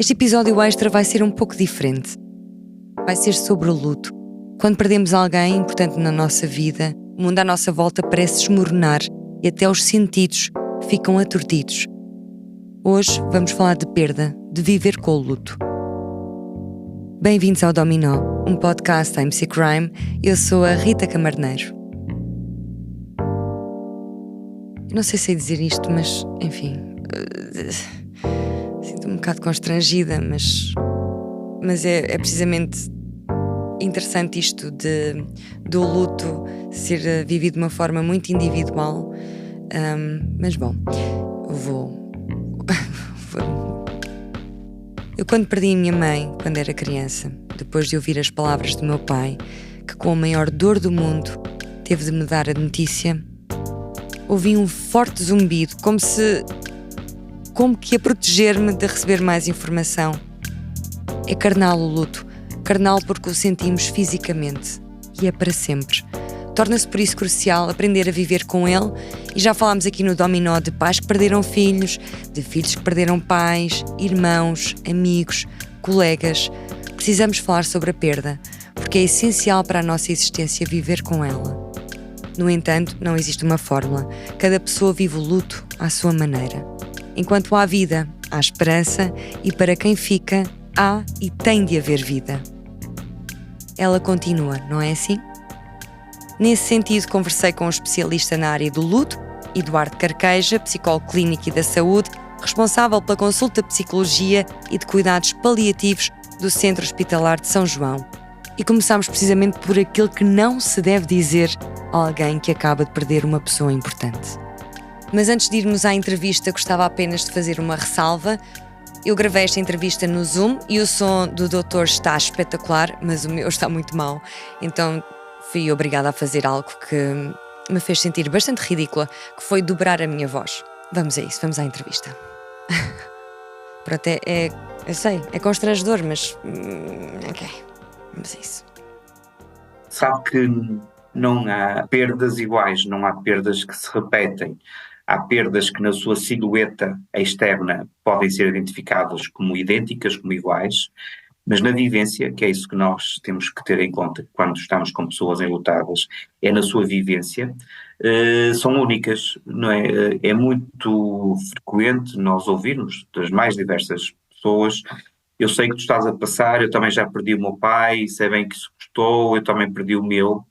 Este episódio extra vai ser um pouco diferente. Vai ser sobre o luto. Quando perdemos alguém importante na nossa vida, o mundo à nossa volta parece desmoronar e até os sentidos ficam aturdidos. Hoje vamos falar de perda, de viver com o luto. Bem-vindos ao Dominó, um podcast da MC Crime. Eu sou a Rita Camarneiro. Eu não sei se sei dizer isto, mas, enfim... Sinto-me um bocado constrangida, mas é precisamente interessante isto do luto ser vivido de uma forma muito individual. Mas bom, Eu quando perdi a minha mãe, quando era criança, depois de ouvir as palavras do meu pai, que com a maior dor do mundo teve de me dar a notícia, ouvi um forte zumbido, como que a proteger-me de receber mais informação. É carnal o luto, carnal porque o sentimos fisicamente, e é para sempre. Torna-se por isso crucial aprender a viver com ele, e já falámos aqui no Dominó de pais que perderam filhos, de filhos que perderam pais, irmãos, amigos, colegas. Precisamos falar sobre a perda, porque é essencial para a nossa existência viver com ela. No entanto, não existe uma fórmula. Cada pessoa vive o luto à sua maneira. Enquanto há vida, há esperança, e para quem fica, há e tem de haver vida. Ela continua, não é assim? Nesse sentido, conversei com um especialista na área do luto, Eduardo Carqueja, psicólogo clínico e da saúde, responsável pela consulta de psicologia e de cuidados paliativos do Centro Hospitalar de São João. E começámos precisamente por aquilo que não se deve dizer a alguém que acaba de perder uma pessoa importante. Mas antes de irmos à entrevista, gostava apenas de fazer uma ressalva. Eu gravei esta entrevista no Zoom e o som do doutor está espetacular, mas o meu está muito mau. Então fui obrigada a fazer algo que me fez sentir bastante ridícula, que foi dobrar a minha voz. Vamos a isso, vamos à entrevista. Pronto, eu sei, é constrangedor, mas... ok, vamos a isso. Sabe que não há perdas iguais, não há perdas que se repetem. Há perdas que na sua silhueta externa podem ser identificadas como idênticas, como iguais, mas na vivência, que é isso que nós temos que ter em conta quando estamos com pessoas enlutadas, é na sua vivência, são únicas, não é? É muito frequente nós ouvirmos das mais diversas pessoas: eu sei que tu estás a passar, eu também já perdi o meu pai, sei bem que isso custou, eu também perdi o meu.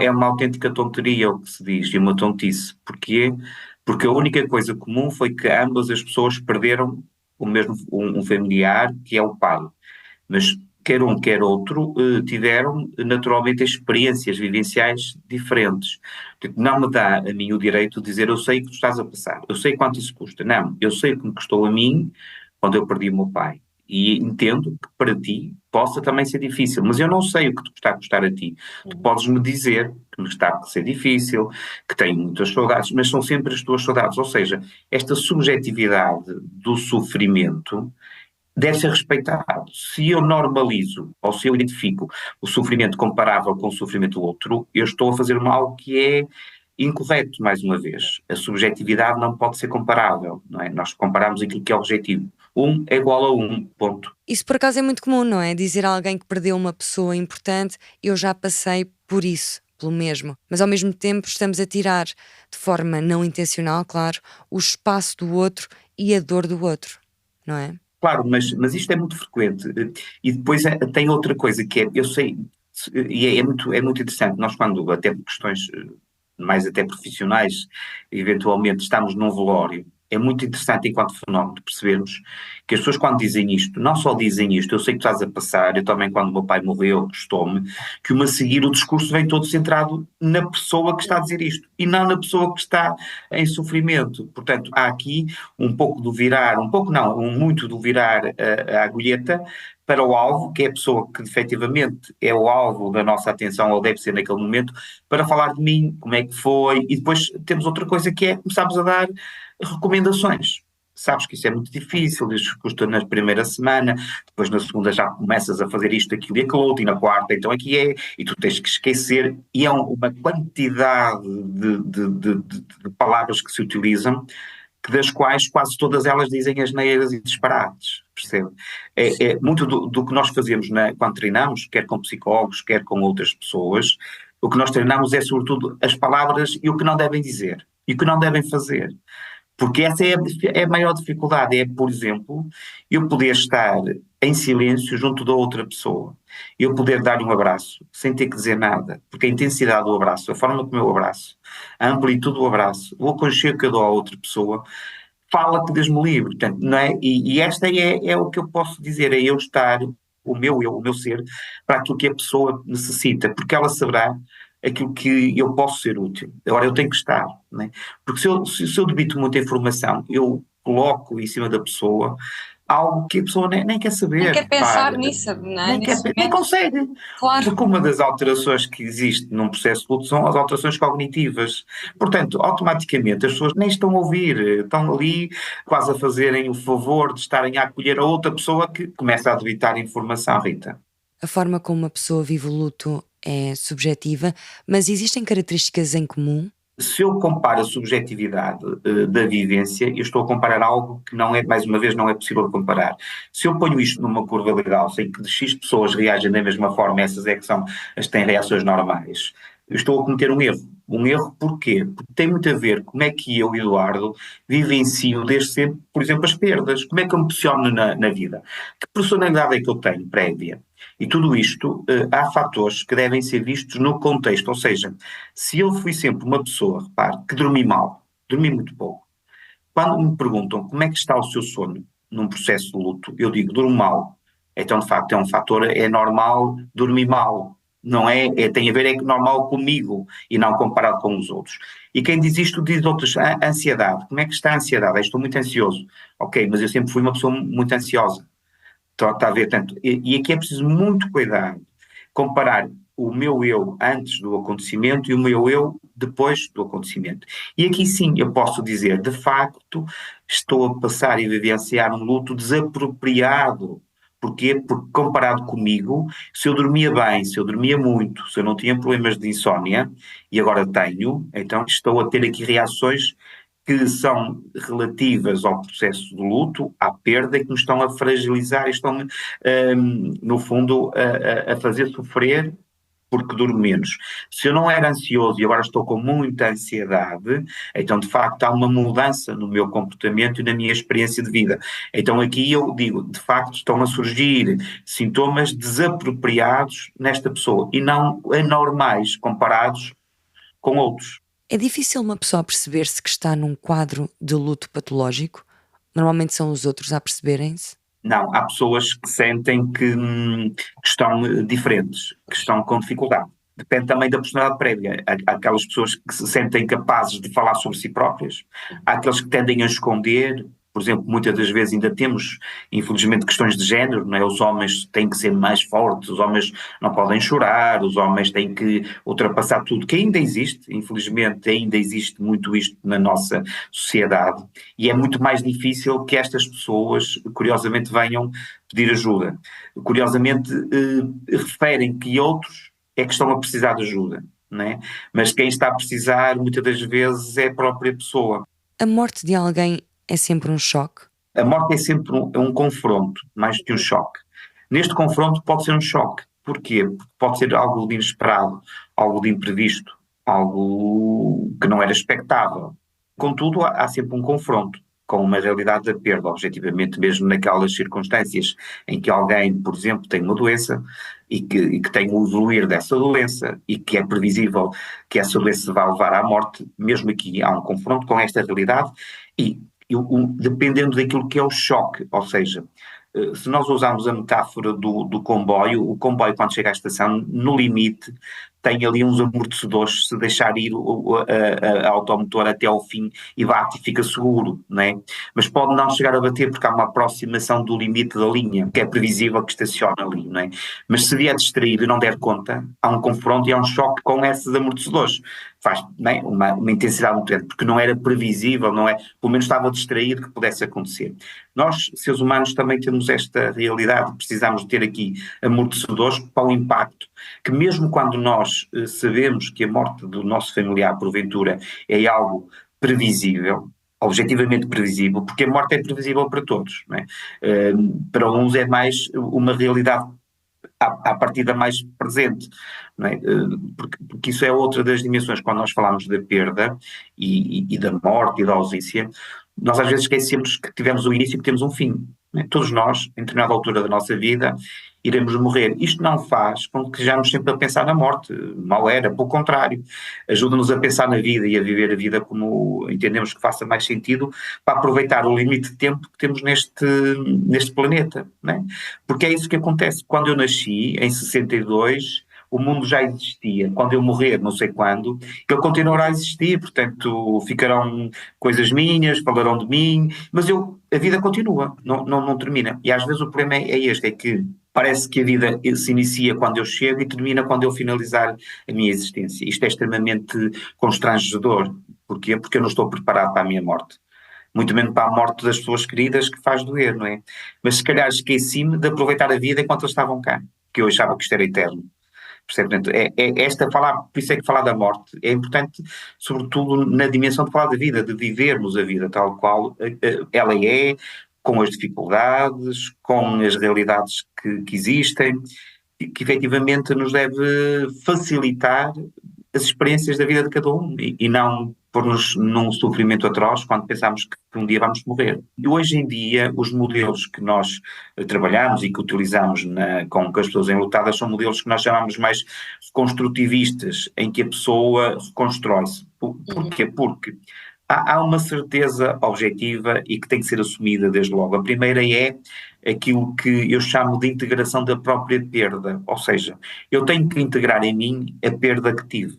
É uma autêntica tonteria o que se diz, e uma tontice. Porquê? Porque a única coisa comum foi que ambas as pessoas perderam um familiar, que é o pai. Mas quer um, quer outro, tiveram naturalmente experiências vivenciais diferentes. Portanto, não me dá a mim o direito de dizer: eu sei que tu estás a passar, eu sei quanto isso custa. Não, eu sei o que me custou a mim quando eu perdi o meu pai. E entendo que para ti possa também ser difícil, mas eu não sei o que te está a custar a ti. Tu podes-me dizer que me está a ser difícil, que tenho muitas saudades, mas são sempre as tuas saudades. Ou seja, esta subjetividade do sofrimento deve ser respeitado. Se eu normalizo, ou se eu identifico o sofrimento comparável com o sofrimento do outro, eu estou a fazer algo que é incorreto, mais uma vez. A subjetividade não pode ser comparável, não é? Nós comparamos aquilo que é objetivo. 1 é igual a 1, ponto. Isso por acaso é muito comum, não é? Dizer a alguém que perdeu uma pessoa importante: eu já passei por isso, pelo mesmo. Mas ao mesmo tempo estamos a tirar, de forma não intencional, claro, o espaço do outro e a dor do outro, não é? Claro, mas isto é muito frequente. E depois tem outra coisa que é, eu sei, e é muito interessante, nós quando, até por questões mais até profissionais, eventualmente estamos num velório, é muito interessante enquanto fenómeno percebermos que as pessoas quando dizem isto, não só dizem isto: eu sei que estás a passar, eu também quando o meu pai morreu, custou-me, que a seguir o discurso vem todo centrado na pessoa que está a dizer isto, e não na pessoa que está em sofrimento. Portanto, há aqui um pouco do virar, um pouco não, muito do virar a agulheta para o alvo, que é a pessoa que efetivamente é o alvo da nossa atenção, ou deve ser naquele momento, para falar de mim, como é que foi, e depois temos outra coisa que é começarmos a dar recomendações. Sabes que isso é muito difícil, isso custa na primeira semana, depois na segunda já começas a fazer isto, aquilo e aquilo outro, e na quarta então aqui é, e tu tens que esquecer, e é uma quantidade de palavras que se utilizam das quais quase todas elas dizem asneiras e disparates, percebe? É muito do que nós fazemos quando treinamos, quer com psicólogos, quer com outras pessoas, o que nós treinamos é sobretudo as palavras e o que não devem dizer, e o que não devem fazer. Porque essa é a maior dificuldade, por exemplo, eu poder estar em silêncio junto da outra pessoa, eu poder dar um abraço sem ter que dizer nada, porque a intensidade do abraço, a forma como eu abraço, a amplitude do abraço, o aconchego que eu dou à outra pessoa, fala que Deus me livre, portanto, não é? E esta é o que eu posso dizer, é eu estar, o meu eu, o meu ser, para aquilo que a pessoa necessita, porque ela saberá aquilo que eu posso ser útil. Agora eu tenho que estar, não é? Porque se eu debito muita informação, eu coloco em cima da pessoa algo que a pessoa nem quer saber. Nem quer pensar nisso, não é? Nem consegue. Claro. Porque uma das alterações que existe num processo de luto são as alterações cognitivas. Portanto, automaticamente as pessoas nem estão a ouvir, estão ali quase a fazerem o favor de estarem a acolher a outra pessoa que começa a debitar informação, Rita. A forma como uma pessoa vive o luto é subjetiva, mas existem características em comum? Se eu comparo a subjetividade da vivência, eu estou a comparar algo que não é, mais uma vez, não é possível comparar. Se eu ponho isto numa curva de Gauss em que de X pessoas reagem da mesma forma, essas é que são as que têm reações normais, eu estou a cometer um erro. Um erro porquê? Porque tem muito a ver como é que eu, Eduardo, vivencio desde sempre, por exemplo, as perdas. Como é que eu me posiciono na vida? Que personalidade é que eu tenho prévia? E tudo isto, há fatores que devem ser vistos no contexto. Ou seja, se eu fui sempre uma pessoa, repare, que dormi mal, dormi muito pouco. Quando me perguntam como é que está o seu sono num processo de luto, eu digo, durmo mal. Então, de facto, é um fator, é normal dormir mal. Não tem a ver normal comigo e não comparado com os outros. E quem diz isto diz outros, ansiedade. Como é que está a ansiedade? Estou muito ansioso. Ok, mas eu sempre fui uma pessoa muito ansiosa. Está a ver, tanto. E aqui é preciso muito cuidado. Comparar o meu eu antes do acontecimento e o meu eu depois do acontecimento. E aqui sim eu posso dizer, de facto, estou a passar e vivenciar um luto desapropriado. Porquê? Porque comparado comigo, se eu dormia bem, se eu dormia muito, se eu não tinha problemas de insónia, e agora tenho, então estou a ter aqui reações que são relativas ao processo de luto, à perda, e que me estão a fragilizar, estão-me, no fundo, a fazer sofrer porque durmo menos. Se eu não era ansioso e agora estou com muita ansiedade, então de facto há uma mudança no meu comportamento e na minha experiência de vida. Então aqui eu digo, de facto estão a surgir sintomas desapropriados nesta pessoa e não anormais comparados com outros. É difícil uma pessoa perceber-se que está num quadro de luto patológico? Normalmente são os outros a perceberem-se? Não, há pessoas que sentem que estão diferentes, que estão com dificuldade. Depende também da personalidade prévia. Há aquelas pessoas que se sentem capazes de falar sobre si próprias, há aqueles que tendem a esconder. Por exemplo, muitas das vezes ainda temos, infelizmente, questões de género, não é? Os homens têm que ser mais fortes, os homens não podem chorar, os homens têm que ultrapassar tudo, que ainda existe, infelizmente, ainda existe muito isto na nossa sociedade, e é muito mais difícil que estas pessoas, curiosamente, venham pedir ajuda. Curiosamente, referem que outros é que estão a precisar de ajuda, não é? Mas quem está a precisar, muitas das vezes, é a própria pessoa. A morte de alguém é sempre um choque? A morte é sempre um confronto, mais do que um choque. Neste confronto pode ser um choque. Porquê? Porque pode ser algo de inesperado, algo de imprevisto, algo que não era expectável. Contudo, há sempre um confronto com uma realidade da perda, objetivamente, mesmo naquelas circunstâncias em que alguém, por exemplo, tem uma doença e que tem o evoluir dessa doença e que é previsível que essa doença vá levar à morte, mesmo aqui há um confronto com esta realidade e dependendo daquilo que é o choque, ou seja, se nós usarmos a metáfora do comboio, o comboio quando chega à estação, no limite, tem ali uns amortecedores, se deixar ir a automotor até ao fim e bate e fica seguro, não é? Mas pode não chegar a bater porque há uma aproximação do limite da linha, que é previsível que estacione ali, não é? Mas se vier distraído e não der conta, há um confronto e há um choque com esses amortecedores. Faz, não é? uma intensidade muito grande, porque não era previsível, não é? Pelo menos estava distraído que pudesse acontecer. Nós, seres humanos, também temos esta realidade, precisamos ter aqui amortecedores para o impacto, que mesmo quando nós sabemos que a morte do nosso familiar, porventura, é algo previsível, objetivamente previsível, porque a morte é previsível para todos, não é? Para uns é mais uma realidade à partida mais presente, não é? Porque isso é outra das dimensões, quando nós falamos da perda e da morte e da ausência, nós às vezes esquecemos que tivemos um início e que temos um fim, não é? Todos nós, em determinada altura da nossa vida, iremos morrer. Isto não faz com que estejamos sempre a pensar na morte, mal era, pelo contrário, ajuda-nos a pensar na vida e a viver a vida como entendemos que faça mais sentido para aproveitar o limite de tempo que temos neste planeta, não é? Porque é isso que acontece. Quando eu nasci, em 62, o mundo já existia. Quando eu morrer, não sei quando, ele continuará a existir, portanto, ficarão coisas minhas, falarão de mim, mas a vida continua, não termina. E às vezes o problema é este, é que parece que a vida se inicia quando eu chego e termina quando eu finalizar a minha existência. Isto é extremamente constrangedor. Porquê? Porque eu não estou preparado para a minha morte. Muito menos para a morte das pessoas queridas, que faz doer, não é? Mas se calhar esqueci-me de aproveitar a vida enquanto eles estavam cá, que eu achava que isto era eterno. Percebe? Portanto, por isso é que falar da morte é importante, sobretudo na dimensão de falar da vida, de vivermos a vida tal qual ela é, com as dificuldades, com as realidades que existem, que efetivamente nos deve facilitar as experiências da vida de cada um e não pôr-nos num sofrimento atroz quando pensamos que um dia vamos morrer. E hoje em dia, os modelos que nós trabalhamos e que utilizamos com as pessoas enlutadas são modelos que nós chamamos mais construtivistas, em que a pessoa reconstrói-se. Porquê? Porque há uma certeza objetiva e que tem que ser assumida desde logo. A primeira é aquilo que eu chamo de integração da própria perda, ou seja, eu tenho que integrar em mim a perda que tive.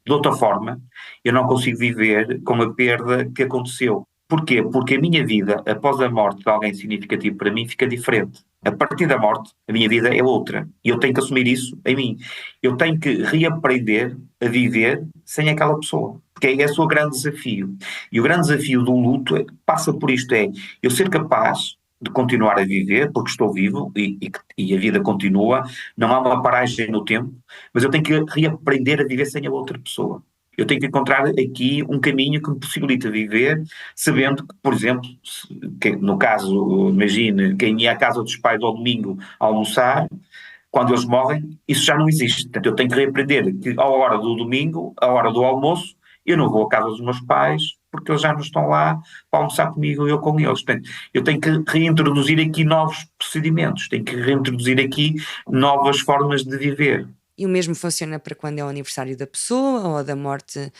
De outra forma, eu não consigo viver com a perda que aconteceu. Porquê? Porque a minha vida, após a morte de alguém significativo para mim, fica diferente. A partir da morte, a minha vida é outra. E eu tenho que assumir isso em mim. Eu tenho que reaprender a viver sem aquela pessoa. Porque é esse o grande desafio. E o grande desafio do luto passa por isto, é eu ser capaz de continuar a viver, porque estou vivo e a vida continua, não há uma paragem no tempo, mas eu tenho que reaprender a viver sem a outra pessoa. Eu tenho que encontrar aqui um caminho que me possibilita viver, sabendo que, por exemplo, no caso, imagine, quem ia à casa dos pais ao domingo a almoçar, quando eles morrem, isso já não existe. Portanto, eu tenho que reaprender que à hora do domingo, à hora do almoço, eu não vou à casa dos meus pais, porque eles já não estão lá para almoçar comigo e eu com eles. Portanto, eu tenho que reintroduzir aqui novos procedimentos, tenho que reintroduzir aqui novas formas de viver. E o mesmo funciona para quando é o aniversário da pessoa ou da morte.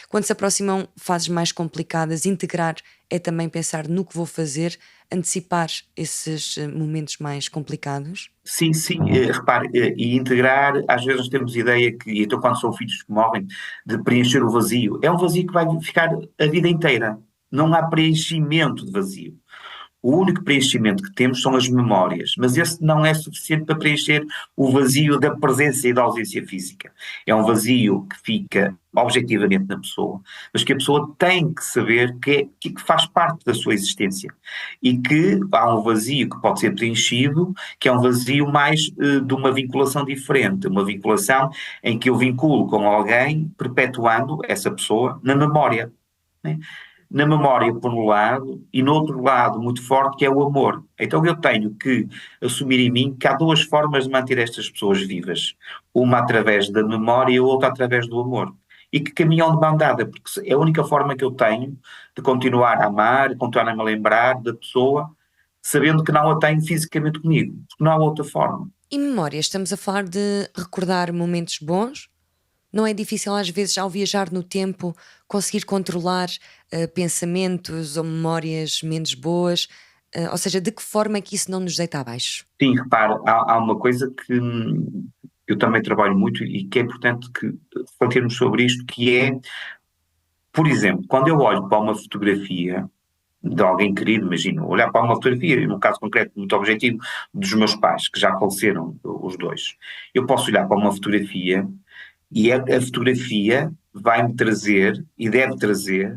Quando se aproximam fases mais complicadas, integrar é também pensar no que vou fazer, antecipar esses momentos mais complicados? Sim, repare, e integrar, às vezes nós temos ideia que, então quando são filhos que morrem, de preencher o vazio. É um vazio que vai ficar a vida inteira. Não há preenchimento de vazio. O único preenchimento que temos são as memórias, mas esse não é suficiente para preencher o vazio da presença e da ausência física. É um vazio que fica objetivamente na pessoa, mas que a pessoa tem que saber que faz parte da sua existência. E que há um vazio que pode ser preenchido, que é um vazio mais de uma vinculação diferente, uma vinculação em que eu vinculo com alguém, perpetuando essa pessoa na memória, né? Na memória por um lado e no outro lado muito forte que é o amor. Então eu tenho que assumir em mim que há duas formas de manter estas pessoas vivas. Uma através da memória e a outra através do amor. E que caminham de mão dada, porque é a única forma que eu tenho de continuar a amar, continuar a me lembrar da pessoa, sabendo que não a tenho fisicamente comigo, porque não há outra forma. E memória, estamos a falar de recordar momentos bons? Não é difícil às vezes ao viajar no tempo conseguir controlar pensamentos ou memórias menos boas? Ou seja, de que forma é que isso não nos deita abaixo? Sim, repare, há uma coisa que eu também trabalho muito e que é importante que refletirmos sobre isto, que é, por exemplo, quando eu olho para uma fotografia de alguém querido, imagino, olhar para uma fotografia, no caso concreto muito objetivo, dos meus pais, que já faleceram, os dois, eu posso olhar para uma fotografia e a fotografia vai-me trazer e deve trazer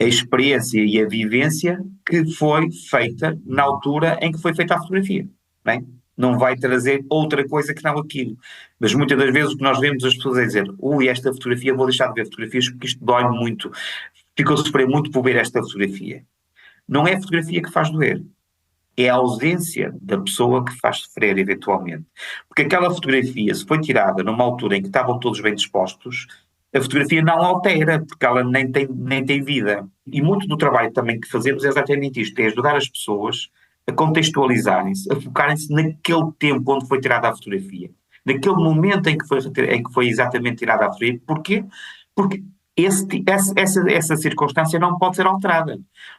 a experiência e a vivência que foi feita na altura em que foi feita a fotografia, não é? Não vai trazer outra coisa que não aquilo. Mas muitas das vezes o que nós vemos as pessoas é dizer, esta fotografia, vou deixar de ver fotografias porque isto dói-me muito. ficou a sofrer muito por ver esta fotografia. Não é a fotografia que faz doer, é a ausência da pessoa que faz sofrer eventualmente. Porque aquela fotografia, se foi tirada numa altura em que estavam todos bem dispostos, a fotografia não altera, porque ela nem tem vida. E muito do trabalho também que fazemos é exatamente isto, é ajudar as pessoas a contextualizarem-se, a focarem-se naquele tempo onde foi tirada a fotografia, naquele momento em que foi exatamente tirada a fotografia. Porquê? Porque essa circunstância não pode ser alterada.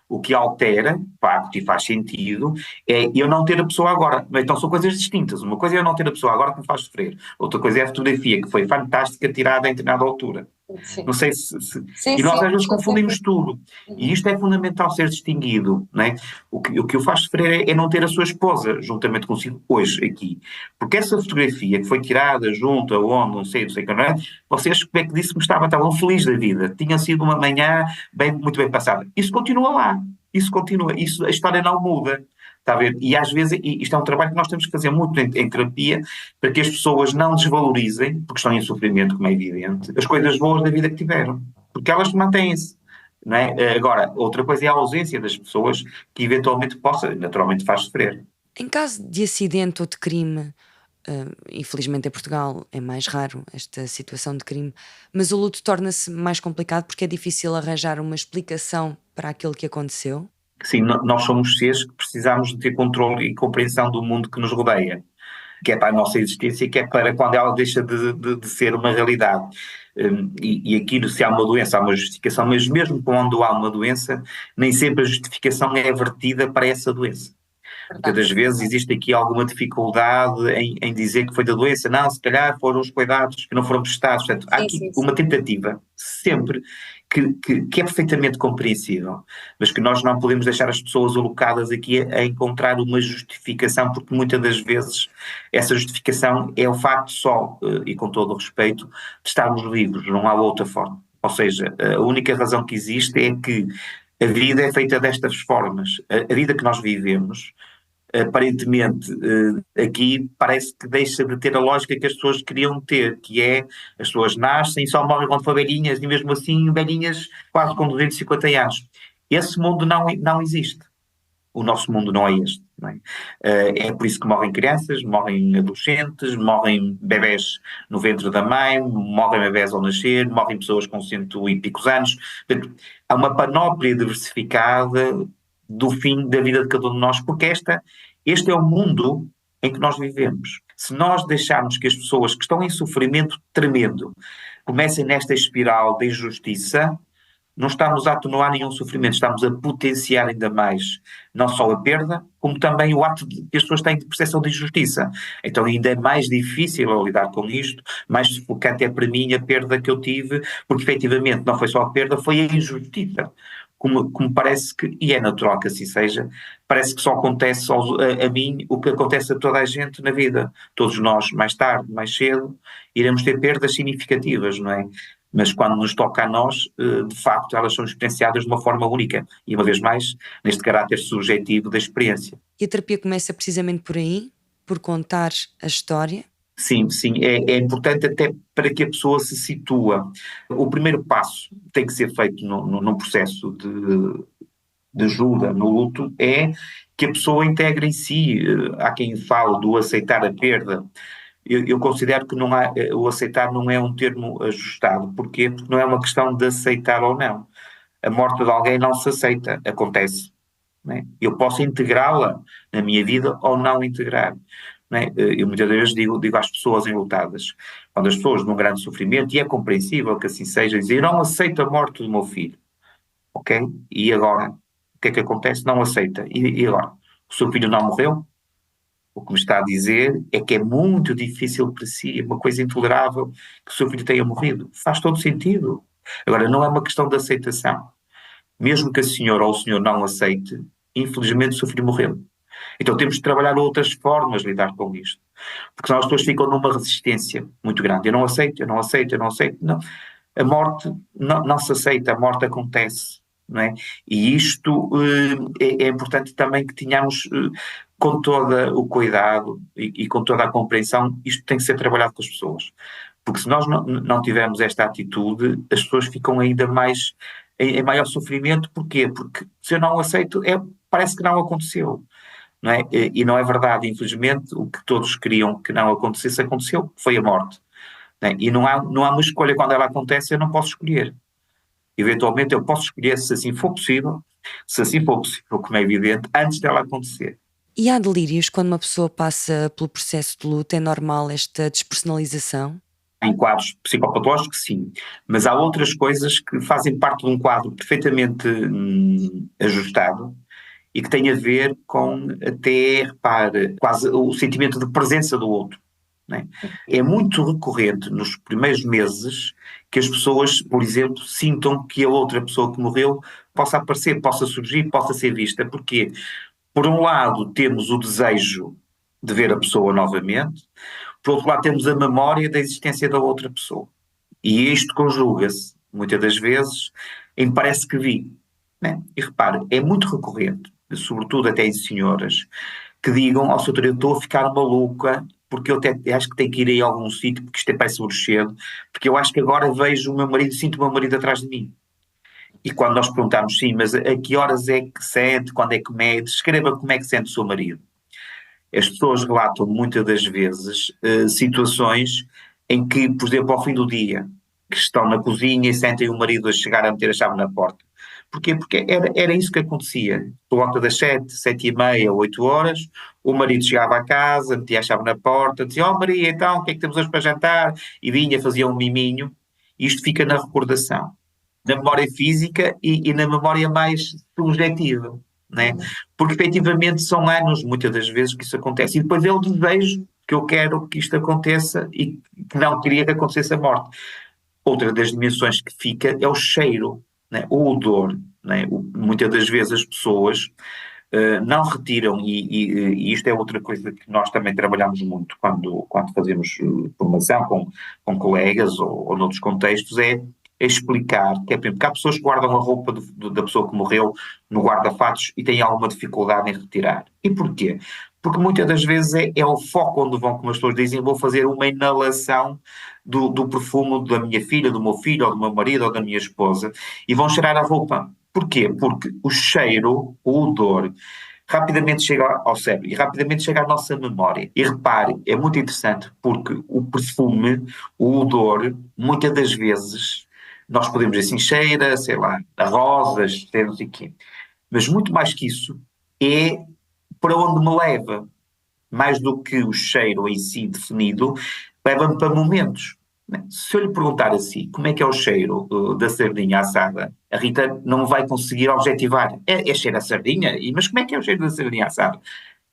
O que altera, facto, e faz sentido, é eu não ter a pessoa agora. Então são coisas distintas. Uma coisa é eu não ter a pessoa agora que me faz sofrer. Outra coisa é a fotografia, que foi fantástica, tirada em determinada altura. Sim. Não sei se... Sim, e nós às vezes confundimos tudo. E isto é fundamental ser distinguido. Não é? O que o faz sofrer é não ter a sua esposa juntamente consigo hoje aqui. Porque essa fotografia que foi tirada junto, aonde, não sei o que, não é? Vocês, como é que disse-me, estavam felizes da vida. Tinha sido uma manhã muito bem passada. Isso continua lá. Isso continua. A história não muda. Está a ver? E às vezes, isto é um trabalho que nós temos que fazer muito em terapia, para que as pessoas não desvalorizem, porque estão em sofrimento, como é evidente, as coisas boas da vida que tiveram. Porque elas mantêm-se. Não é? Agora, outra coisa é a ausência das pessoas que eventualmente naturalmente faz sofrer. Em caso de acidente ou de crime, infelizmente em Portugal é mais raro esta situação de crime, mas o luto torna-se mais complicado porque é difícil arranjar uma explicação para aquilo que aconteceu. Sim, nós somos seres que precisamos de ter controle e compreensão do mundo que nos rodeia, que é para a nossa existência, que é para quando ela deixa de ser uma realidade. E aquilo, se há uma doença, há uma justificação, mas mesmo quando há uma doença, nem sempre a justificação é vertida para essa doença. Muitas das vezes existe aqui alguma dificuldade em dizer que foi da doença. Não, se calhar foram os cuidados que não foram prestados. Portanto, há aqui uma tentativa, sempre, que é perfeitamente compreensível, mas que nós não podemos deixar as pessoas alocadas aqui a encontrar uma justificação, porque muitas das vezes essa justificação é o facto só, e com todo o respeito, de estarmos vivos, não há outra forma. Ou seja, a única razão que existe é que a vida é feita destas formas. A vida que nós vivemos, aparentemente, aqui parece que deixa de ter a lógica que as pessoas queriam ter, que é, as pessoas nascem e só morrem quando for velhinhas, e mesmo assim velhinhas quase com 250 anos. Esse mundo não existe. O nosso mundo não é este. Não é? É por isso que morrem crianças, morrem adolescentes, morrem bebés no ventre da mãe, morrem bebés ao nascer, morrem pessoas com 100 e picos anos. Portanto, há uma panóplia diversificada do fim da vida de cada um de nós, porque este é o mundo em que nós vivemos. Se nós deixarmos que as pessoas que estão em sofrimento tremendo comecem nesta espiral de injustiça, não estamos a atenuar nenhum sofrimento, estamos a potenciar ainda mais, não só a perda, como também o ato que as pessoas têm de percepção de injustiça. Então ainda é mais difícil eu lidar com isto, mais sufocante é para mim a perda que eu tive, porque efetivamente não foi só a perda, foi a injustiça. Como parece que, e é natural que assim seja, parece que só acontece a mim o que acontece a toda a gente na vida. Todos nós, mais tarde, mais cedo, iremos ter perdas significativas, não é? Mas quando nos toca a nós, de facto, elas são experienciadas de uma forma única. E, uma vez mais, neste caráter subjetivo da experiência. E a terapia começa precisamente por aí, por contar a história? Sim, é importante até para que a pessoa se situa. O primeiro passo tem que ser feito num processo de ajuda no luto, é que a pessoa integre em si. Há quem fale do aceitar a perda. Eu considero que o aceitar não é um termo ajustado. Porquê? Porque não é uma questão de aceitar ou não. A morte de alguém não se aceita, acontece. Não é? Eu posso integrá-la na minha vida ou não integrar. Não é? Eu muitas vezes digo às pessoas enlutadas, quando as pessoas num grande sofrimento, e é compreensível que assim seja, dizem, eu não aceito a morte do meu filho. Ok? E agora? O que é que acontece? Não aceita. E agora? O seu filho não morreu? O que me está a dizer é que é muito difícil para si, é uma coisa intolerável que o seu filho tenha morrido. Faz todo sentido. Agora, não é uma questão de aceitação. Mesmo que a senhora ou o senhor não aceite, infelizmente o seu filho morreu. Então temos de trabalhar outras formas de lidar com isto. Porque senão as pessoas ficam numa resistência muito grande. Eu não aceito, eu não aceito, eu não aceito. Não. A morte não se aceita, a morte acontece. Não é? E isto é importante também que tenhamos, com todo o cuidado e com toda a compreensão, isto tem que ser trabalhado com as pessoas. Porque se nós não tivermos esta atitude, as pessoas ficam ainda mais em maior sofrimento. Porquê? Porque se eu não aceito, parece que não aconteceu. Não é? E não é verdade, infelizmente, o que todos queriam que não acontecesse, aconteceu, foi a morte. Não é? E não há uma escolha quando ela acontece, eu não posso escolher. Eventualmente eu posso escolher se assim for possível, como é evidente, antes dela acontecer. E há delírios quando uma pessoa passa pelo processo de luto? É normal esta despersonalização? Em quadros psicopatológicos, sim, mas há outras coisas que fazem parte de um quadro perfeitamente ajustado e que tem a ver com até, repare, quase o sentimento de presença do outro. Não é? É muito recorrente nos primeiros meses que as pessoas, por exemplo, sintam que a outra pessoa que morreu possa aparecer, possa surgir, possa ser vista. Porquê? Por um lado, temos o desejo de ver a pessoa novamente, por outro lado, temos a memória da existência da outra pessoa. E isto conjuga-se, muitas das vezes, em parece que vi. Né? E repare, é muito recorrente, sobretudo até em senhoras, que digam ao seu eu estou a ficar maluca, porque eu até acho que tenho que ir a algum sítio, porque isto parece cedo, porque eu acho que agora vejo o meu marido, sinto o meu marido atrás de mim. E quando nós perguntamos, sim, mas a que horas é que sente, quando é que mede, escreva como é que sente o seu marido. As pessoas relatam muitas das vezes situações em que, por exemplo, ao fim do dia, que estão na cozinha e sentem o marido a chegar a meter a chave na porta. Porquê? Porque era isso que acontecia. Por volta das 7, 7h30, 8 horas, o marido chegava à casa, metia a chave na porta, dizia: "Oh Maria, então, o que é que temos hoje para jantar?" E vinha, fazia um miminho. Isto fica na recordação, na memória física e na memória mais subjetiva, né? Porque efetivamente são anos, muitas das vezes, que isso acontece. E depois é o desejo que eu quero que isto aconteça e que não queria que acontecesse a morte. Outra das dimensões que fica é o cheiro, né? O odor. Né? Muitas das vezes as pessoas não retiram, e isto é outra coisa que nós também trabalhamos muito quando fazemos formação com colegas ou noutros contextos, é explicar que é porque há pessoas que guardam a roupa da pessoa que morreu no guarda-fatos e têm alguma dificuldade em retirar. E porquê? Porque muitas das vezes é o foco onde vão, como as pessoas dizem, vou fazer uma inalação do perfume da minha filha, do meu filho, ou do meu marido, ou da minha esposa, e vão cheirar a roupa. Porquê? Porque o cheiro, o odor, rapidamente chega ao cérebro e rapidamente chega à nossa memória. E repare, é muito interessante porque o perfume, o odor, muitas das vezes, nós podemos dizer assim, cheira, sei lá, a rosas, cheira não sei o quê. Mas muito mais que isso, é para onde me leva. Mais do que o cheiro em si definido, leva-me para momentos. Se eu lhe perguntar assim, como é que é o cheiro da sardinha assada, a Rita não vai conseguir objetivar. É cheiro a sardinha? Mas como é que é o cheiro da sardinha assada?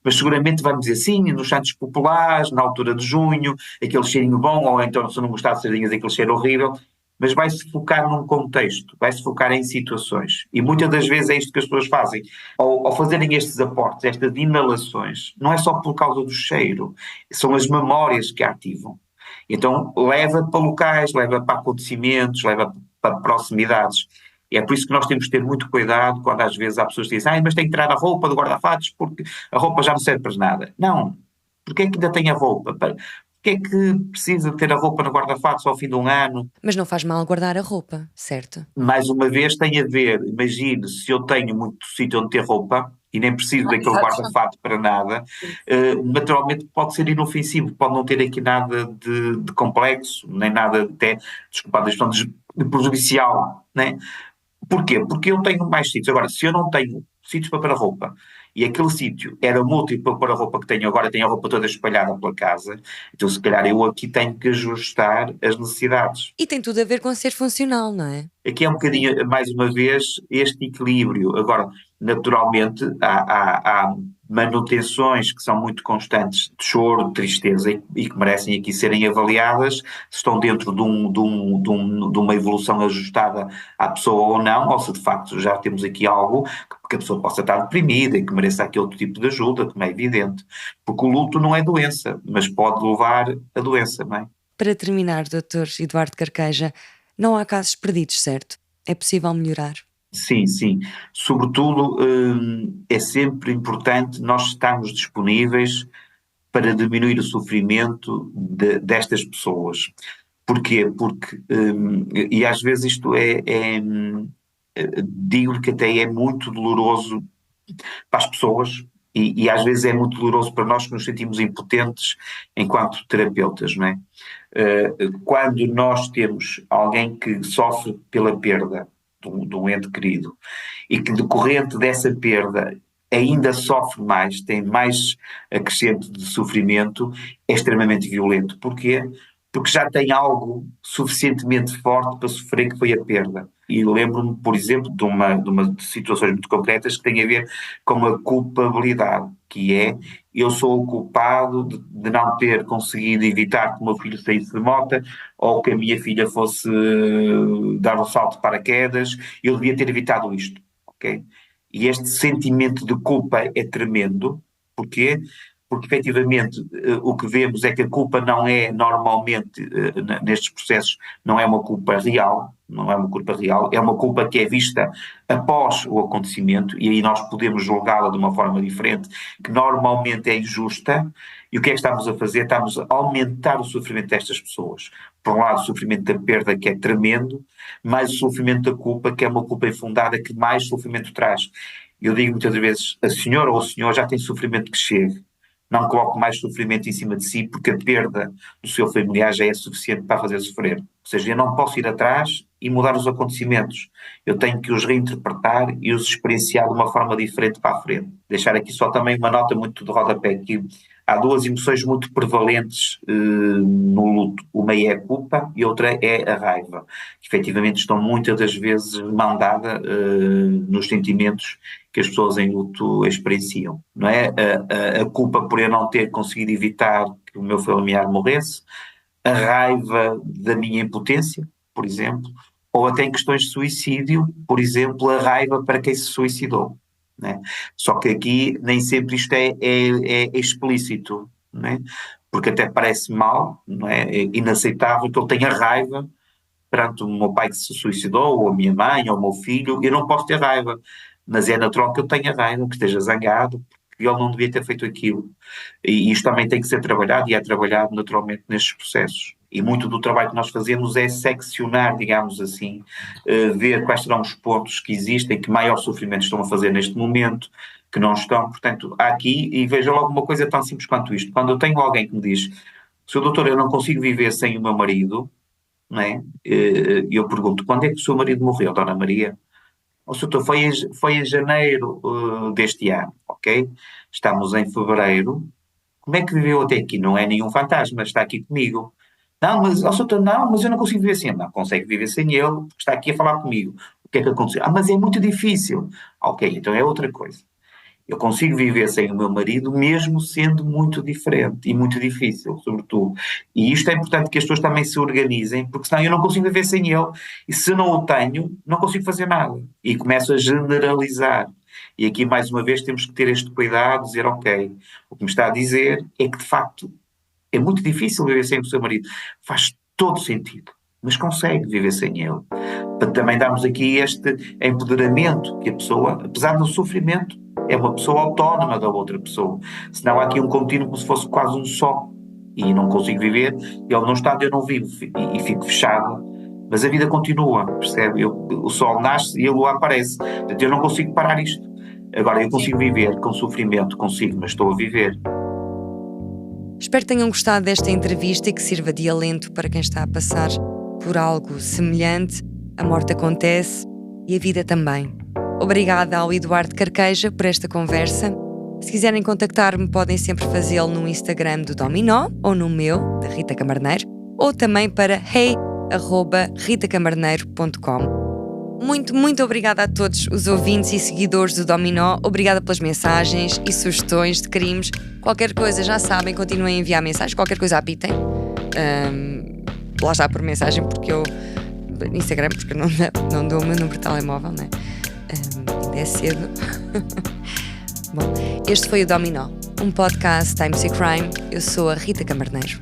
Mas seguramente vamos dizer sim, nos santos populares, na altura de junho, aquele cheirinho bom, ou então se eu não gostar de sardinhas, aquele cheiro horrível, mas vai-se focar num contexto, vai-se focar em situações. E muitas das vezes é isto que as pessoas fazem. Ao fazerem estes aportes, estas inalações, não é só por causa do cheiro, são as memórias que a ativam. Então leva para locais, leva para acontecimentos, leva para proximidades. E é por isso que nós temos que ter muito cuidado quando às vezes há pessoas que dizem: mas tem que tirar a roupa do guarda-fatos porque a roupa já não serve para nada. Não. Porque é que ainda tem a roupa? Porque é que precisa ter a roupa no guarda-fatos ao fim de um ano? Mas não faz mal guardar a roupa, certo? Mais uma vez tem a ver, imagine, se eu tenho muito sítio onde ter roupa e nem preciso daquele guarda-fato para nada, naturalmente pode ser inofensivo, pode não ter aqui nada de complexo, nem nada até, desculpa a questão de prejudicial, né? Porquê? Porque eu tenho mais sítios. Agora, se eu não tenho sítios para pôr a roupa e aquele sítio era múltiplo para pôr a roupa que tenho agora, tenho a roupa toda espalhada pela casa, então se calhar eu aqui tenho que ajustar as necessidades. E tem tudo a ver com ser funcional, não é? Aqui é um bocadinho, mais uma vez, este equilíbrio. Agora, naturalmente, há manutenções que são muito constantes de choro, de tristeza e que merecem aqui serem avaliadas, se estão dentro de uma evolução ajustada à pessoa ou não, ou se de facto já temos aqui algo que a pessoa possa estar deprimida e que mereça aquele outro tipo de ajuda, como é evidente. Porque o luto não é doença, mas pode levar a doença, não é? Para terminar, Dr. Eduardo Carqueja, não há casos perdidos, certo? É possível melhorar? Sim, sim. Sobretudo, é sempre importante nós estarmos disponíveis para diminuir o sofrimento destas pessoas. Porquê? Porque, e às vezes isto digo-lhe que até é muito doloroso para as pessoas e às vezes é muito doloroso para nós que nos sentimos impotentes enquanto terapeutas, não é? Quando nós temos alguém que sofre pela perda de um ente querido e que decorrente dessa perda ainda sofre mais, tem mais acrescente de sofrimento, é extremamente violento. Porquê? Porque já tem algo suficientemente forte para sofrer, que foi a perda. E lembro-me, por exemplo, de uma situações muito concretas que têm a ver com a culpabilidade, que é: eu sou o culpado de não ter conseguido evitar que o meu filho saísse de moto, ou que a minha filha fosse dar um salto de paraquedas, eu devia ter evitado isto, ok? E este sentimento de culpa é tremendo. Porquê? Porque efetivamente o que vemos é que a culpa não é normalmente, nestes processos, não é uma culpa real, não é uma culpa real, é uma culpa que é vista após o acontecimento, e aí nós podemos julgá-la de uma forma diferente, que normalmente é injusta. E o que é que estamos a fazer? Estamos a aumentar o sofrimento destas pessoas. Por um lado, o sofrimento da perda, que é tremendo, mais o sofrimento da culpa, que é uma culpa infundada, que mais sofrimento traz. Eu digo muitas vezes: a senhora ou o senhor já tem sofrimento que chegue. Não coloque mais sofrimento em cima de si, porque a perda do seu familiar já é suficiente para fazer sofrer. Ou seja, eu não posso ir atrás e mudar os acontecimentos. Eu tenho que os reinterpretar e os experienciar de uma forma diferente para a frente. Deixar aqui só também uma nota muito de rodapé, que há duas emoções muito prevalentes no luto. Uma é a culpa e outra é a raiva, que efetivamente estão muitas das vezes mão dada nos sentimentos que as pessoas em luto experienciam, não é? A culpa por eu não ter conseguido evitar que o meu familiar morresse, a raiva da minha impotência, por exemplo, ou até em questões de suicídio, por exemplo, a raiva para quem se suicidou. Não é? Só que aqui nem sempre isto é explícito, não é? Porque até parece mal, não é? É inaceitável que ele tenha raiva perante o meu pai que se suicidou, ou a minha mãe, ou o meu filho. Eu não posso ter raiva, mas é natural que eu tenha raiva, que esteja zangado, porque ele não devia ter feito aquilo. E isto também tem que ser trabalhado, e é trabalhado naturalmente nestes processos. E muito do trabalho que nós fazemos é seccionar, digamos assim, ver quais serão os pontos que existem, que maior sofrimento estão a fazer neste momento, que não estão. Portanto, há aqui, e veja logo uma coisa tão simples quanto isto: quando eu tenho alguém que me diz: "Sr. doutor, eu não consigo viver sem o meu marido", não é? Eu pergunto: "Quando é que o seu marido morreu, Dona Maria?" "O doutor, foi em janeiro deste ano", ok? Estamos em fevereiro. "Como é que viveu até aqui?" "Não é nenhum fantasma, está aqui comigo." "Não, mas, doutor, não, mas eu não consigo viver sem ele." "Não, consegue viver sem ele, porque está aqui a falar comigo." "O que é que aconteceu?" "Ah, mas é muito difícil." "Ok, então é outra coisa. Eu consigo viver sem o meu marido, mesmo sendo muito diferente e muito difícil, sobretudo." E isto é importante que as pessoas também se organizem, porque senão eu não consigo viver sem ele, e se não o tenho, não consigo fazer nada. E começo a generalizar. E aqui, mais uma vez, temos que ter este cuidado, dizer: ok, o que me está a dizer é que, de facto, é muito difícil viver sem o seu marido. Faz todo sentido, mas consegue viver sem ele. Para também darmos aqui este empoderamento, que a pessoa, apesar do sofrimento, é uma pessoa autónoma da outra pessoa. Senão há aqui um contínuo como se fosse quase um só. E não consigo viver, ele não está, eu não vivo, e fico fechado. Mas a vida continua, percebe? O sol nasce e a lua aparece. Portanto, eu não consigo parar isto. Agora, eu consigo viver com sofrimento, consigo, mas estou a viver. Espero que tenham gostado desta entrevista e que sirva de alento para quem está a passar por algo semelhante. A morte acontece e a vida também. Obrigada ao Eduardo Carqueja por esta conversa. Se quiserem contactar-me, podem sempre fazê-lo no Instagram do Dominó ou no meu, da Rita Camarneiro, ou também para hey@ritacamarneiro.com. Muito obrigada a todos os ouvintes e seguidores do Dominó. Obrigada pelas mensagens e sugestões de crimes. Qualquer coisa, já sabem, continuem a enviar mensagens. Qualquer coisa, apitem. Lá está por mensagem, porque eu... Instagram, porque eu não dou o meu número de telemóvel, né? Ainda é cedo. Bom, este foi o Dominó, um podcast Time to Crime. Eu sou a Rita Camarneiro.